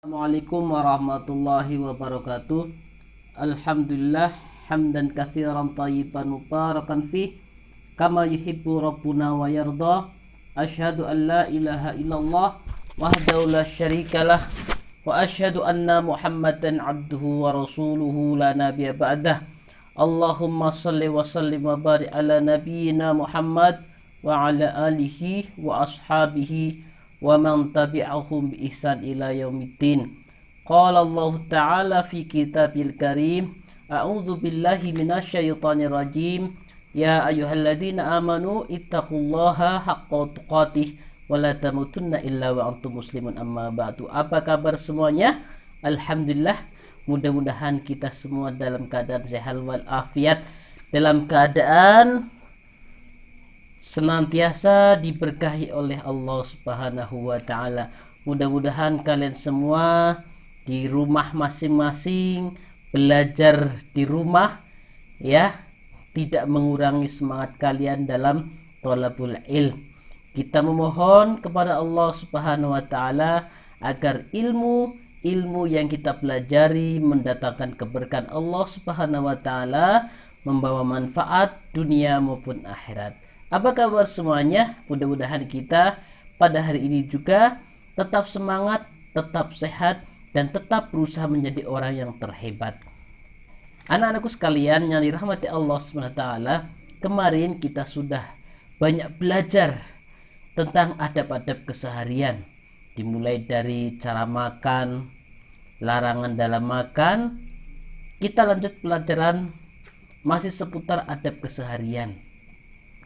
Assalamualaikum warahmatullahi wabarakatuh. Alhamdulillah hamdan katsiran thayyiban mubarakan fih kama yuhibbu rabbuna wa yarda. Asyhadu an la ilaha illallah wahdahu la syarikalah wa asyhadu anna Muhammadan abduhu wa rasuluhu la nabiyya ba'dah. Allahumma shalli wa sallim wa barik ala nabiyyina Muhammad wa ala alihi wa ashabihi wa man tabi'ahum bi ihsan ila yaumiddin. Qala Allah Ta'ala fi kitabil karim, a'udzu billahi minasyaitonir rajim. Ya ayyuhalladzina amanu ittaqullaha haqqa tuqatih wa la tamutunna illa wa antum muslimun, amma ba'du. Apa kabar semuanya? Alhamdulillah, mudah-mudahan kita semua dalam keadaan sehat walafiat, dalam keadaan senantiasa diberkahi oleh Allah Subhanahu wa taala. Mudah-mudahan kalian semua di rumah masing-masing, belajar di rumah ya, tidak mengurangi semangat kalian dalam thalabul ilm. Kita memohon kepada Allah Subhanahu wa taala agar ilmu yang kita pelajari mendatangkan keberkahan Allah Subhanahu wa taala, membawa manfaat dunia maupun akhirat. Apa kabar semuanya? Mudah-mudahan kita pada hari ini juga tetap semangat, tetap sehat, dan tetap berusaha menjadi orang yang terhebat. Anak-anakku sekalian yang dirahmati Allah SWT, kemarin kita sudah banyak belajar tentang adab-adab keseharian. Dimulai dari cara makan, larangan dalam makan. Kita lanjut pelajaran masih seputar adab keseharian.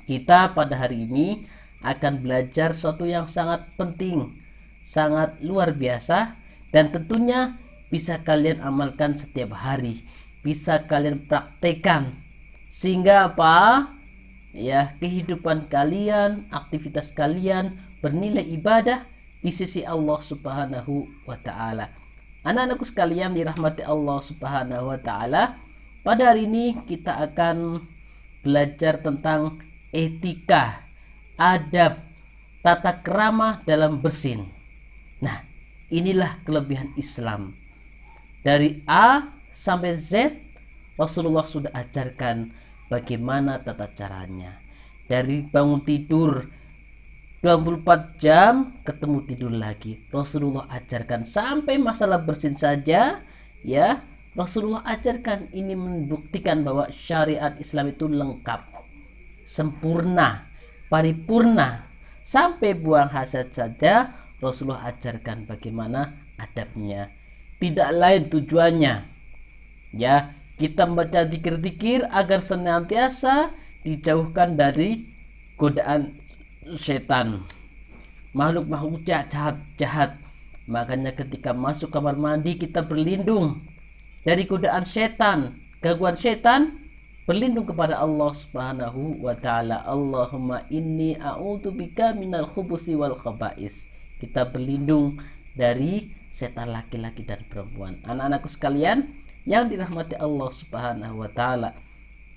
Kita pada hari ini akan belajar sesuatu yang sangat penting, sangat luar biasa, dan tentunya bisa kalian amalkan setiap hari, bisa kalian praktekkan, sehingga apa? Ya, kehidupan kalian, aktivitas kalian bernilai ibadah di sisi Allah Subhanahu wa taala. Anak-anakku sekalian dirahmati Allah Subhanahu wa taala, pada hari ini kita akan belajar tentang etika, adab, tata krama dalam bersin. Nah, inilah kelebihan Islam. Dari A sampai Z, Rasulullah sudah ajarkan bagaimana tata caranya. Dari bangun tidur 24 jam ketemu tidur lagi, Rasulullah ajarkan. Sampai masalah bersin saja ya, Rasulullah ajarkan. Ini membuktikan bahwa syariat Islam itu lengkap, sempurna, paripurna. Sampai buang hasad saja Rasulullah ajarkan bagaimana adabnya. Tidak lain tujuannya ya, kita membaca zikir-zikir agar senantiasa dijauhkan dari godaan setan, makhluk-makhluk jahat. Makanya ketika masuk kamar mandi kita berlindung dari godaan setan, gangguan setan, berlindung kepada Allah Subhanahu wa taala. Allahumma inni a'udzubika minal khubuthi wal khaba'is. Kita berlindung dari setan laki-laki dan perempuan. Anak-anakku sekalian yang dirahmati Allah Subhanahu wa taala,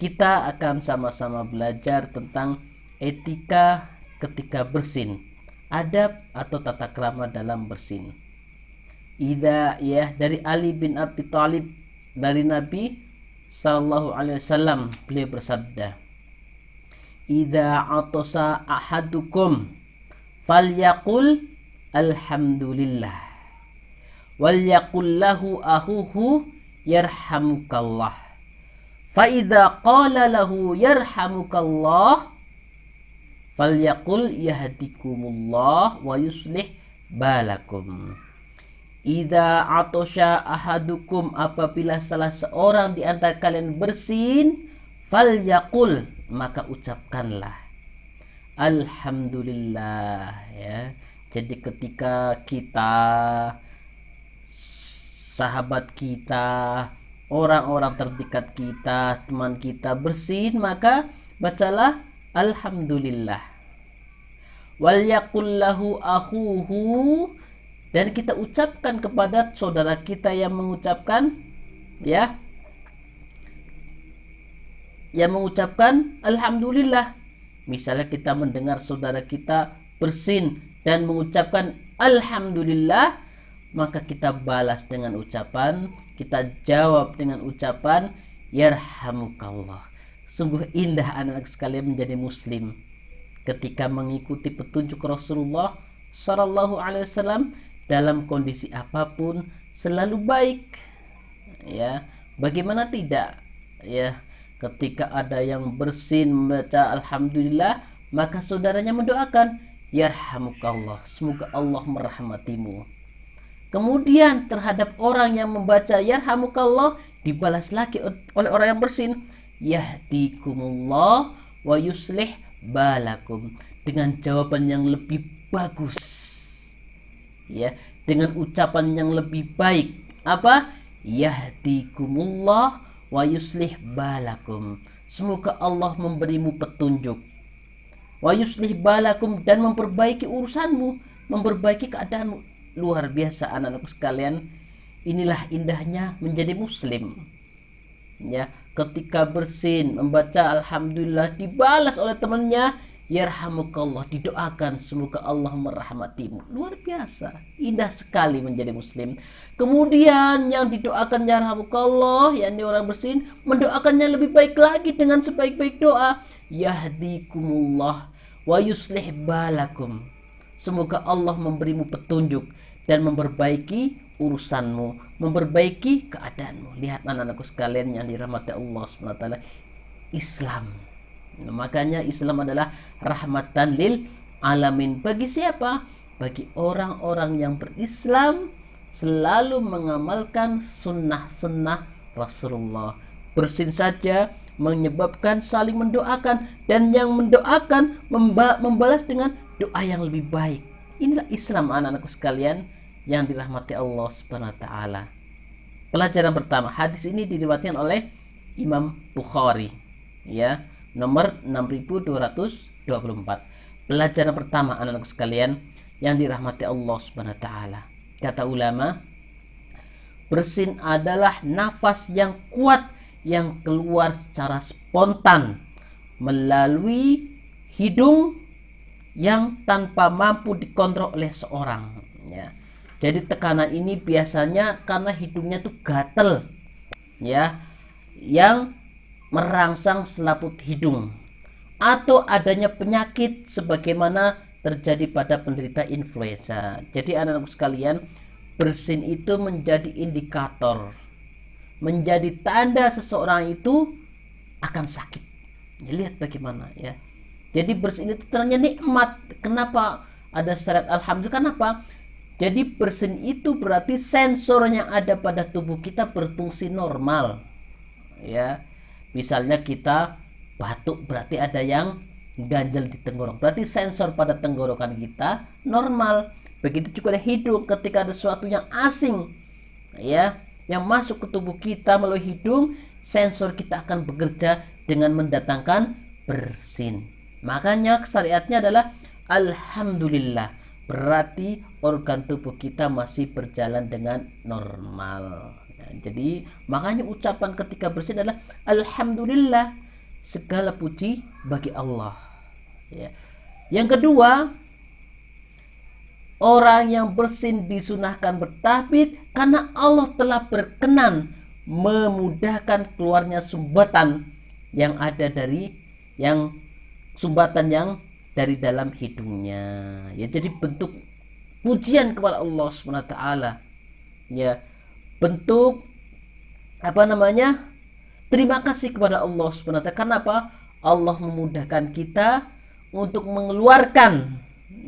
kita akan sama-sama belajar tentang etika ketika bersin, adab atau tata krama dalam bersin. Dari Ali bin Abi Thalib, dari Nabi Sallallahu alaihi wasallam, beliau bersabda, "Idza atasa ahadukum falyaqul alhamdulillah wal yaqul lahu akhuhu yarhamukallah. Fa idza qala lahu yarhamukallah falyaqul yahdikumullah wa yuslih balakum." Idza atosha ahadukum, apabila salah seorang di antara kalian bersin, falyaqul, maka ucapkanlah alhamdulillah ya. Jadi ketika kita, sahabat kita, orang-orang terdekat kita, teman kita bersin, maka bacalah alhamdulillah. Wal yaqul lahu akhuhu, dan kita ucapkan kepada saudara kita yang mengucapkan ya, yang mengucapkan alhamdulillah. Misalnya kita mendengar saudara kita bersin dan mengucapkan alhamdulillah, maka kita balas dengan ucapan, kita jawab dengan ucapan yarhamukallah. Sungguh indah anak-anak sekalian menjadi muslim ketika mengikuti petunjuk Rasulullah Shallallahu Alaihi Wasallam dalam kondisi apapun selalu baik. Ya, bagaimana tidak? Ya, ketika ada yang bersin membaca alhamdulillah, maka saudaranya mendoakan yarhamukallah, semoga Allah merahmatimu. Kemudian terhadap orang yang membaca yarhamukallah, dibalas lagi oleh orang yang bersin yahdikumullah wa yuslih balakum, dengan jawaban yang lebih bagus, ya, dengan ucapan yang lebih baik. Apa? Yahdikumullah wa yuslih balakum, semoga Allah memberimu petunjuk. Wa yuslih balakum, dan memperbaiki urusanmu, memperbaiki keadaanmu. Luar biasa anak-anakku sekalian, inilah indahnya menjadi muslim. Ya, ketika bersin membaca alhamdulillah, dibalas oleh temannya yarhamukallah, didoakan semoga Allah merahmatimu. Luar biasa, indah sekali menjadi muslim. Kemudian yang didoakan yarhamukallah, yakni orang bersin, mendoakannya lebih baik lagi dengan sebaik-baik doa, yahdikumullah wa yuslih balakum, semoga Allah memberimu petunjuk dan memperbaiki urusanmu, memperbaiki keadaanmu. Lihat anak-anakku sekalian yang dirahmati Allah SWT, Islam. Nah, makanya Islam adalah rahmatan lil alamin. Bagi siapa? Bagi orang-orang yang berislam, selalu mengamalkan sunnah-sunnah Rasulullah. Bersin saja menyebabkan saling mendoakan, dan yang mendoakan membalas dengan doa yang lebih baik. Inilah Islam anak-anakku sekalian yang dirahmati Allah Subhanahu wa taala. Pelajaran pertama, hadis ini diriwayatkan oleh Imam Bukhari, ya, nomor 6224. Pelajaran pertama anak-anakku sekalian yang dirahmati Allah Subhanahu wa taala. Kata ulama, bersin adalah nafas yang kuat yang keluar secara spontan melalui hidung yang tanpa mampu dikontrol oleh seorang, ya. Jadi tekanan ini biasanya karena hidungnya tuh gatel, ya, yang merangsang selaput hidung, atau adanya penyakit sebagaimana terjadi pada penderita influenza. Jadi anak-anak sekalian, bersin itu menjadi indikator, menjadi tanda seseorang itu akan sakit. Ya, lihat bagaimana, ya. Jadi bersin itu ternyata nikmat. Kenapa ada syarat alhamdulillah? Kenapa? Jadi bersin itu berarti sensor yang ada pada tubuh kita berfungsi normal, ya. Misalnya kita batuk, berarti ada yang ganjel di tenggorok, berarti sensor pada tenggorokan kita normal. Begitu juga ada hidung, ketika ada sesuatu yang asing, ya, yang masuk ke tubuh kita melalui hidung, sensor kita akan bekerja dengan mendatangkan bersin. Makanya syariatnya adalah alhamdulillah, berarti organ tubuh kita masih berjalan dengan normal. Jadi makanya ucapan ketika bersin adalah alhamdulillah, segala puji bagi Allah, ya. Yang kedua, orang yang bersin disunahkan bertahmid karena Allah telah berkenan memudahkan keluarnya sumbatan yang ada dari sumbatan yang dari dalam hidungnya, ya. Jadi bentuk pujian kepada Allah SWT, ya, bentuk terima kasih kepada Allah SWT. Kenapa? Allah memudahkan kita untuk mengeluarkan,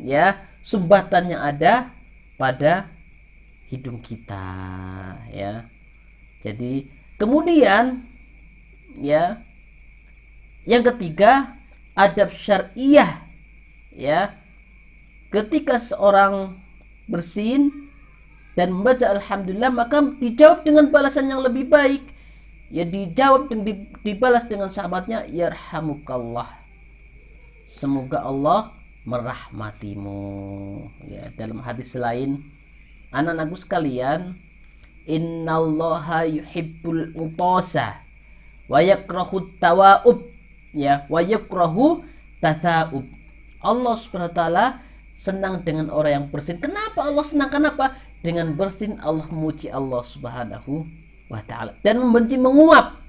ya, sumbatan yang ada pada hidung kita, ya. Jadi kemudian, ya, yang ketiga, adab syariah, ya. Ketika seorang bersin dan membaca alhamdulillah, maka dijawab dengan balasan yang lebih baik, ya, dijawab dan dibalas dengan sahabatnya yarhamukallah, semoga Allah merahmatimu, ya. Dalam hadis lain, anak-anakku sekalian, innallaha yuhibbul utasa wa yakrahu tawaub, ya, wa yakrahu tathaub. Allah Subhanahu wa taala senang dengan orang yang bersin. Kenapa Allah senang? Kenapa? dengan bersin Allah memuji Allah Subhanahu wa ta'ala, dan membenci menguap.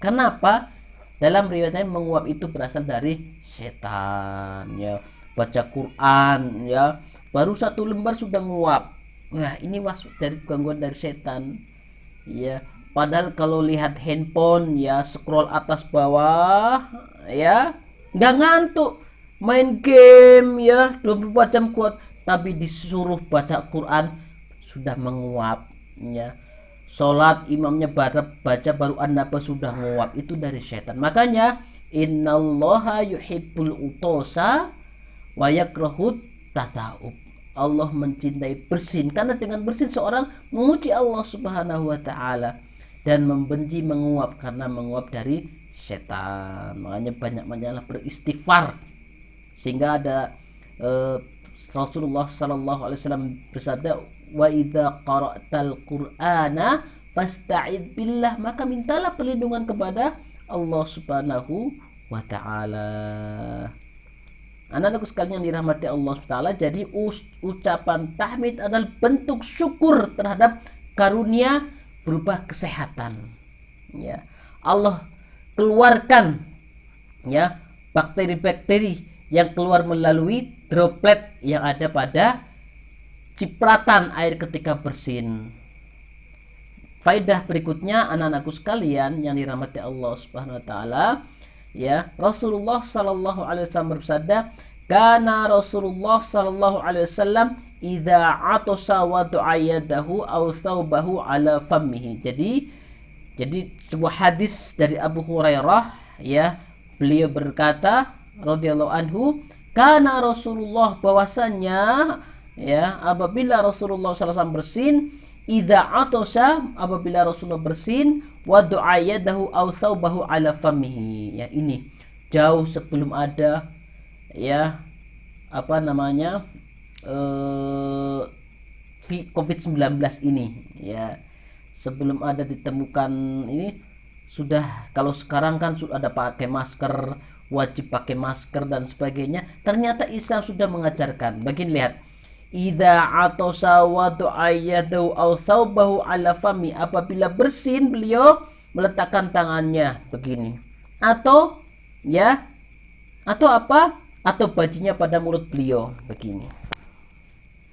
Kenapa? Dalam riwayatnya menguap itu berasal dari setan, ya. Baca Quran, ya, baru 1 lembar sudah nguap. Nah, ini masuk dari gangguan dari setan, ya. Padahal kalau lihat handphone, ya, scroll atas bawah, ya, nggak ngantuk, main game, ya, 24 jam kuat, tapi disuruh baca Quran sudah menguap, ya. Sholat imamnya baca baru anda sudah nguap, itu dari setan. Makanya innallaha yuhibbul utosa wa yakrahut tataub. Allah mencintai bersin, karena dengan bersin seorang memuji Allah Subhanahu wa ta'ala, dan membenci menguap, karena menguap dari setan. Makanya banyak-banyaklah beristighfar, sehingga ada Rasulullah sallallahu alaihi wasallam bersabda, wa idza qara'tal qur'ana fasta'id billah, maka mintalah perlindungan kepada Allah Subhanahu wa ta'ala. Anak-anakku sekalian yang dirahmati Allah Subhanahu wa ta'ala, jadi ucapan tahmid adalah bentuk syukur terhadap karunia berupa kesehatan, ya. Allah keluarkan, ya, bakteri-bakteri yang keluar melalui droplet yang ada pada cipratan air ketika bersin. Faedah berikutnya, anak-anakku sekalian yang dirahmati Allah Subhanahu wa ta'ala, ya, Rasulullah sallallahu alaihi wasallam bersabda, kana Rasulullah sallallahu alaihi wasallam idza atasa wada'a yadahu aw thawbahu ala fammihi. Jadi sebuah hadis dari Abu Hurairah, ya, beliau berkata radhiyallahu anhu, kana Rasulullah, bahwasannya, ya, apabila Rasulullah SAW bersin, idza atasa, apabila Rasulullah bersin, wada'a yadahu aw thawbahu ala fammihi, ya, ini jauh sebelum ada, ya, apa namanya, COVID-19 ini, ya, sebelum ada ditemukan ini, sudah, kalau sekarang kan sudah ada pakai masker, wajib pakai masker dan sebagainya, ternyata Islam sudah mengajarkan. Begini, lihat, idza atasa wada'a yadahu aw thawbahu ala fami, apabila bersin beliau meletakkan tangannya begini, atau, ya, atau apa, atau bajunya pada mulut beliau begini.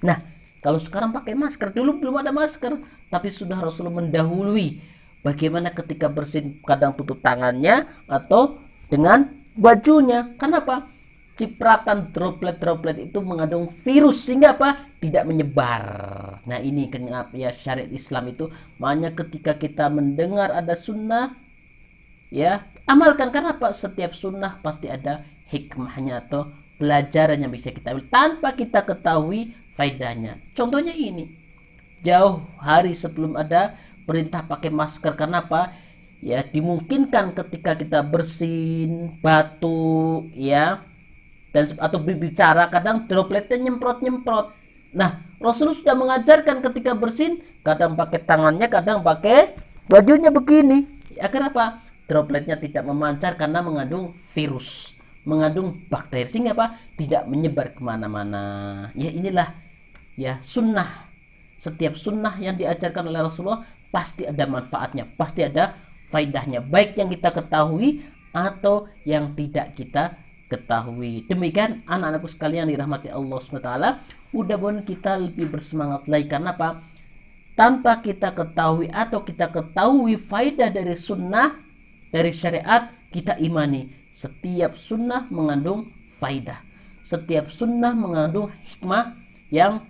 Nah, kalau sekarang pakai masker, dulu belum ada masker, tapi sudah Rasulullah mendahului bagaimana ketika bersin kadang tutup tangannya atau dengan bajunya. Kenapa? Cipratan droplet-droplet itu mengandung virus, sehingga apa? Tidak menyebar. Nah, ini kenapa, ya, syariat Islam itu, makanya ketika kita mendengar ada sunnah, ya, amalkan. Karena apa? Setiap sunnah pasti ada hikmahnya atau pelajaran yang bisa kita ambil tanpa kita ketahui faedahnya. Contohnya ini, jauh hari sebelum ada perintah pakai masker. Kenapa? Ya, dimungkinkan ketika kita bersin, batuk, ya, dan atau berbicara, kadang dropletnya nyemprot-nyemprot. Nah, Rasulullah sudah mengajarkan ketika bersin, kadang pakai tangannya, kadang pakai bajunya begini. Agar apa? Dropletnya tidak memancar karena mengandung virus, mengandung bakteri, sehingga apa? Tidak menyebar kemana-mana. Ya, inilah, ya, sunnah. Setiap sunnah yang diajarkan oleh Rasulullah pasti ada manfaatnya, pasti ada faedahnya, baik yang kita ketahui atau yang tidak kita ketahui. Demikian anak-anakku sekalian dirahmati Allah SWT, mudah-mudahan kita lebih bersemangat lagi. Karena apa? Tanpa kita ketahui atau kita ketahui faedah dari sunnah, dari syariat, kita imani setiap sunnah mengandung faedah, setiap sunnah mengandung hikmah yang